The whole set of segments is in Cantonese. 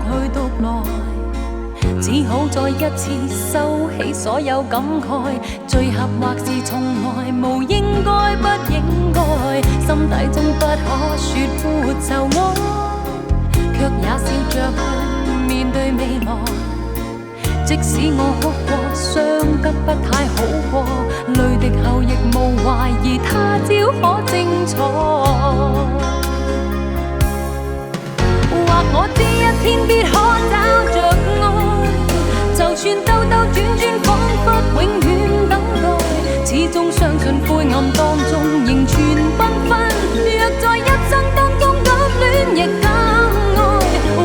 去獨來，只好再一次收起所有感慨，聚合或是從來無應該不應該，心底中不可說沒就愛，卻也笑着去面對未來。即使我哭過，傷得不太好過，淚滴後亦無懷疑他朝可精彩。或我知一天必可找着愛，就算兜兜轉轉，彷彿永遠等待，始終相信灰暗當中仍存繽紛。若在一生當中感戀亦更愛，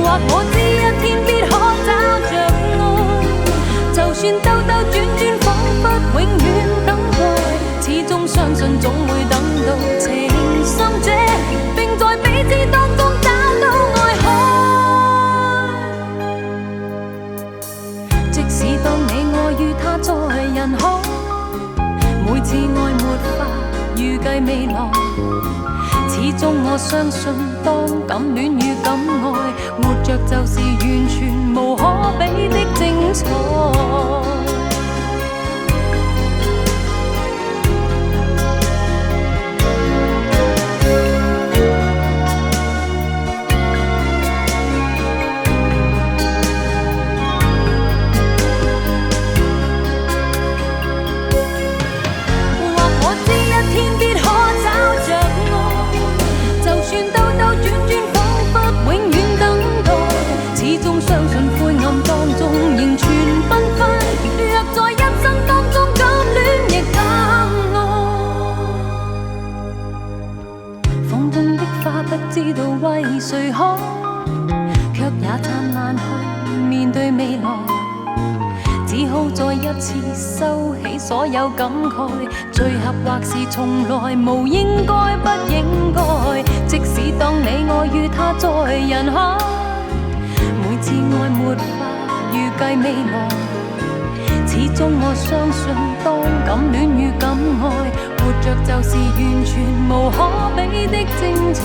或我知一天必可找着愛，就算兜兜轉轉，彷彿永遠等待，始終相信總會等到情深者，並在彼此當中找到愛海。即使當你愛與他在人海，每次愛沒法預計未來，始終我相信當感戀與感愛，活着就是完全無可比的精彩。知道為誰好，卻也燦爛去面對未來，只好再一次收起所有感慨，聚合或是從來無應該不應該，即使當你愛與他在人海，每次愛沒法預計未來，始終我相信當感戀與感愛，活着就是完全無可比的精彩。